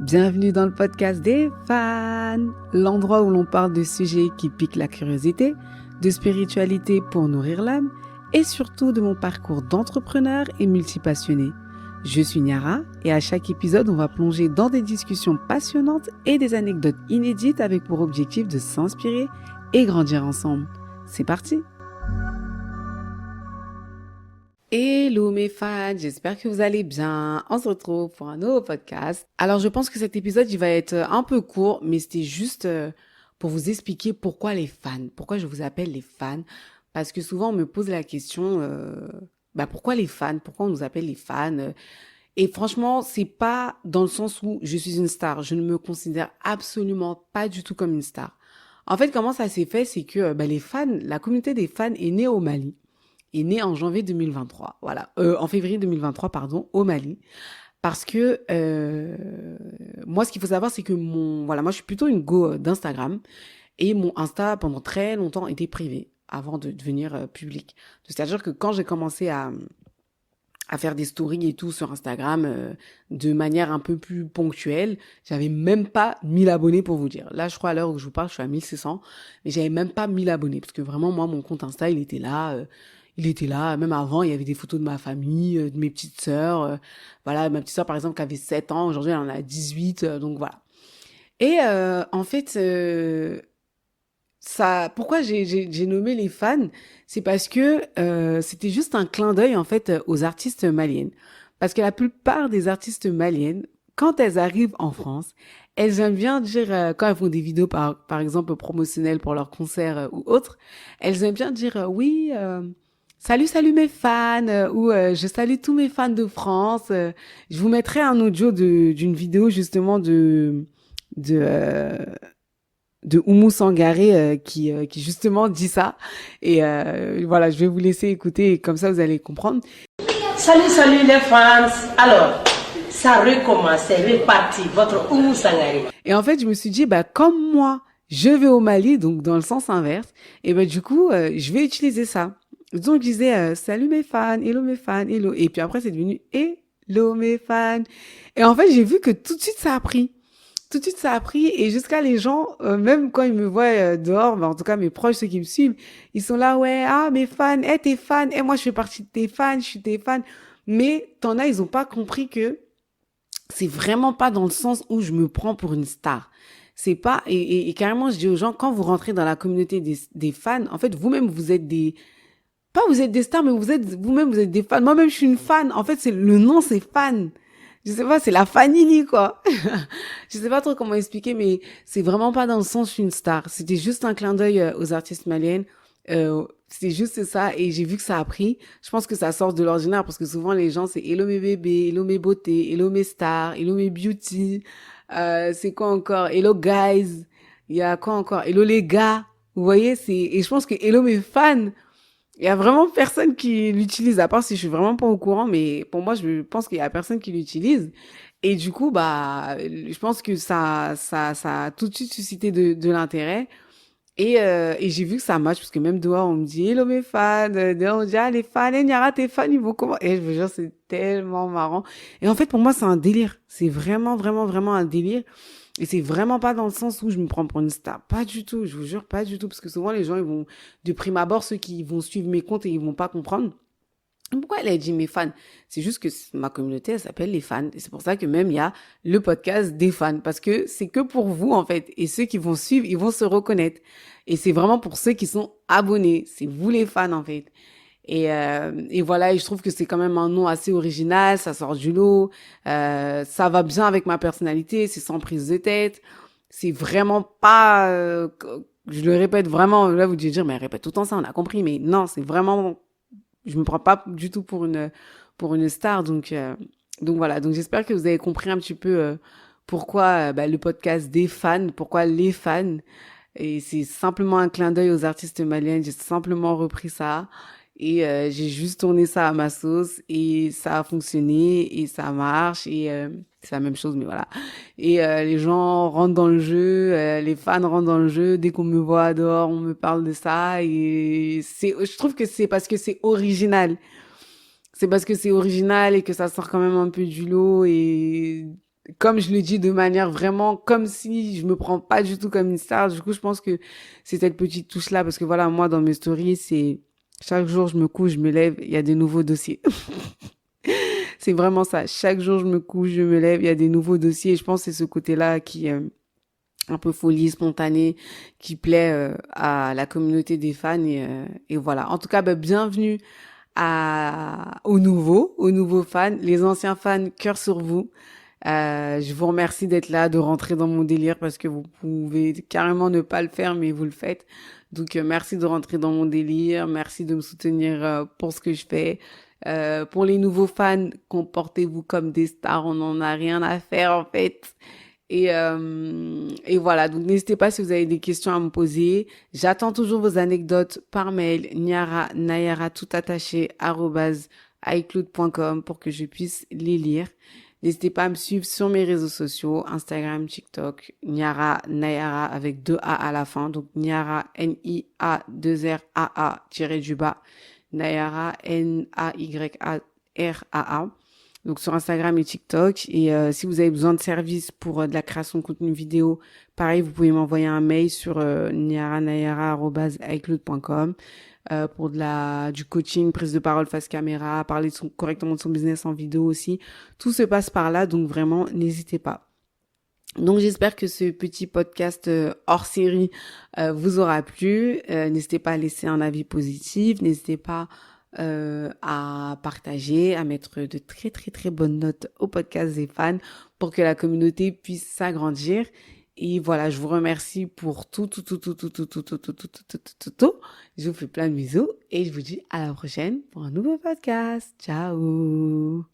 Bienvenue dans le podcast des fans, l'endroit où l'on parle de sujets qui piquent la curiosité, de spiritualité pour nourrir l'âme et surtout de mon parcours d'entrepreneur et multipassionné. Je suis Niara et à chaque épisode, on va plonger dans des discussions passionnantes et des anecdotes inédites avec pour objectif de s'inspirer et grandir ensemble. C'est parti! Hello mes fans, j'espère que vous allez bien. On se retrouve pour un nouveau podcast. Alors je pense que cet épisode il va être un peu court, mais c'était juste pour vous expliquer pourquoi les fans, pourquoi je vous appelle les fans. Parce que souvent on me pose la question, pourquoi les fans, pourquoi on nous appelle les fans. Et franchement, c'est pas dans le sens où je suis une star. Je ne me considère absolument pas du tout comme une star. En fait, comment ça s'est fait, c'est que les fans, la communauté des fans est née au Mali. Est né en janvier 2023, voilà, en février 2023, pardon, au Mali, parce que moi, ce qu'il faut savoir, c'est que moi, je suis plutôt une go d'Instagram, et mon Insta pendant très longtemps était privé avant de devenir public. C'est-à-dire que quand j'ai commencé à faire des stories et tout sur Instagram de manière un peu plus ponctuelle, j'avais même pas 1000 abonnés pour vous dire. Là, je crois à l'heure où je vous parle, je suis à 1600, mais j'avais même pas 1000 abonnés parce que vraiment moi mon compte Insta, il était là, même avant, il y avait des photos de ma famille, de mes petites sœurs, voilà, ma petite sœur par exemple qui avait 7 ans, aujourd'hui elle en a 18, donc voilà. Et en fait pourquoi j'ai nommé les fans, c'est parce que c'était juste un clin d'œil en fait aux artistes maliennes. Parce que la plupart des artistes maliennes, quand elles arrivent en France, elles aiment bien dire, quand elles font des vidéos par exemple promotionnelles pour leurs concerts ou autres, elles aiment bien dire oui, salut mes fans, ou je salue tous mes fans de France. Je vous mettrai un audio d'une vidéo justement de euh, de Oumou Sangaré qui justement dit ça. Et voilà, je vais vous laisser écouter et comme ça vous allez comprendre. Salut les fans. Alors, ça recommence, c'est reparti, votre Oumou Sangaré. Et en fait, je me suis dit, comme moi, je vais au Mali, donc dans le sens inverse, et du coup, je vais utiliser ça. Donc, je disais, salut mes fans, hello. Et puis après, c'est devenu hello mes fans. Et en fait, j'ai vu que tout de suite, ça a pris. Tout de suite, ça a pris et jusqu'à les gens, même quand ils me voient dehors, en tout cas mes proches, ceux qui me suivent, ils sont là, ouais, ah, mes fans, t'es fan, moi je fais partie de tes fans, je suis tes fans. Mais t'en as, ils ont pas compris que c'est vraiment pas dans le sens où je me prends pour une star. C'est pas, et carrément, je dis aux gens, quand vous rentrez dans la communauté des fans, en fait, vous-même, vous êtes vous êtes des stars, mais vous-même, vous êtes des fans. Moi-même, je suis une fan. En fait, le nom, c'est fan. Je sais pas, c'est la Fanini, quoi. Je sais pas trop comment expliquer, mais c'est vraiment pas dans le sens je suis une star. C'était juste un clin d'œil aux artistes maliennes. C'était juste ça et j'ai vu que ça a pris. Je pense que ça sort de l'ordinaire parce que souvent les gens c'est hello mes bébés, hello mes beautés, hello mes stars, hello mes beauty. C'est quoi encore? Hello guys. Il y a quoi encore? Hello les gars. Vous voyez, et je pense que hello mes fans. Il y a vraiment personne qui l'utilise, à part si je suis vraiment pas au courant, mais pour moi, je pense qu'il y a personne qui l'utilise. Et du coup, je pense que ça a tout de suite suscité de l'intérêt. Et j'ai vu que ça match, parce que même dehors, on me dit, hello mes fans, dehors, on me dit, ah, les fans, Niara, tes fans, ils vont comment? Et je veux dire, c'est tellement marrant. Et en fait, pour moi, c'est un délire. C'est vraiment, vraiment, vraiment un délire. Et c'est vraiment pas dans le sens où je me prends pour une star. Pas du tout, je vous jure, pas du tout. Parce que souvent, les gens, ils vont, de prime abord, ceux qui vont suivre mes comptes et ils vont pas comprendre. Pourquoi elle a dit mes fans? C'est juste que ma communauté, elle s'appelle les fans. Et c'est pour ça que même il y a le podcast des fans. Parce que c'est que pour vous, en fait. Et ceux qui vont suivre, ils vont se reconnaître. Et c'est vraiment pour ceux qui sont abonnés. C'est vous les fans, en fait. Et voilà, et je trouve que c'est quand même un nom assez original, ça sort du lot, ça va bien avec ma personnalité, c'est sans prise de tête, c'est vraiment pas, je le répète vraiment, là vous devez dire, mais elle répète tout le temps ça, on a compris, mais non, c'est vraiment, je me prends pas du tout pour une star, donc voilà, donc j'espère que vous avez compris un petit peu pourquoi le podcast des fans, pourquoi les fans, et c'est simplement un clin d'œil aux artistes maliens, j'ai simplement repris ça. Et j'ai juste tourné ça à ma sauce et ça a fonctionné et ça marche et c'est la même chose mais voilà. Et les gens rentrent dans le jeu, les fans rentrent dans le jeu, dès qu'on me voit dehors, on me parle de ça et je trouve que c'est parce que c'est original. C'est parce que c'est original et que ça sort quand même un peu du lot et comme je le dis de manière vraiment comme si je me prends pas du tout comme une star. Du coup, je pense que c'est cette petite touche-là parce que voilà, moi, dans mes stories, c'est chaque jour, je me couche, je me lève, il y a des nouveaux dossiers. C'est vraiment ça. Chaque jour, je me couche, je me lève, il y a des nouveaux dossiers. Et je pense que c'est ce côté-là qui est un peu folie, spontanée, qui plaît à la communauté des fans. Et voilà. En tout cas, bah, bienvenue aux nouveaux fans. Les anciens fans, cœur sur vous. Je vous remercie d'être là, de rentrer dans mon délire parce que vous pouvez carrément ne pas le faire, mais vous le faites. Donc, merci de rentrer dans mon délire. Merci de me soutenir pour ce que je fais. Pour les nouveaux fans, comportez-vous comme des stars. On n'en a rien à faire, en fait. Et voilà, donc n'hésitez pas si vous avez des questions à me poser. J'attends toujours vos anecdotes par mail, nayara tout attaché, @icloud.com pour que je puisse les lire. N'hésitez pas à me suivre sur mes réseaux sociaux, Instagram, TikTok, Niara Nayara avec 2 A à la fin. Donc Niara, N-I-A-2-R-A-A, tiré du bas. Nayara, N-A-Y-A-R-A-A. Donc sur Instagram et TikTok. Et si vous avez besoin de services pour de la création de contenu vidéo, pareil, vous pouvez m'envoyer un mail sur niaranayara@icloud.com pour du coaching, prise de parole face caméra, parler correctement de son business en vidéo aussi. Tout se passe par là, donc vraiment, n'hésitez pas. Donc j'espère que ce petit podcast hors série vous aura plu. N'hésitez pas à laisser un avis positif, n'hésitez pas à partager, à mettre de très très très bonnes notes au podcast des fans pour que la communauté puisse s'agrandir. Et voilà, je vous remercie pour tout. Je vous fais plein de bisous et je vous dis à la prochaine pour un nouveau podcast. Ciao!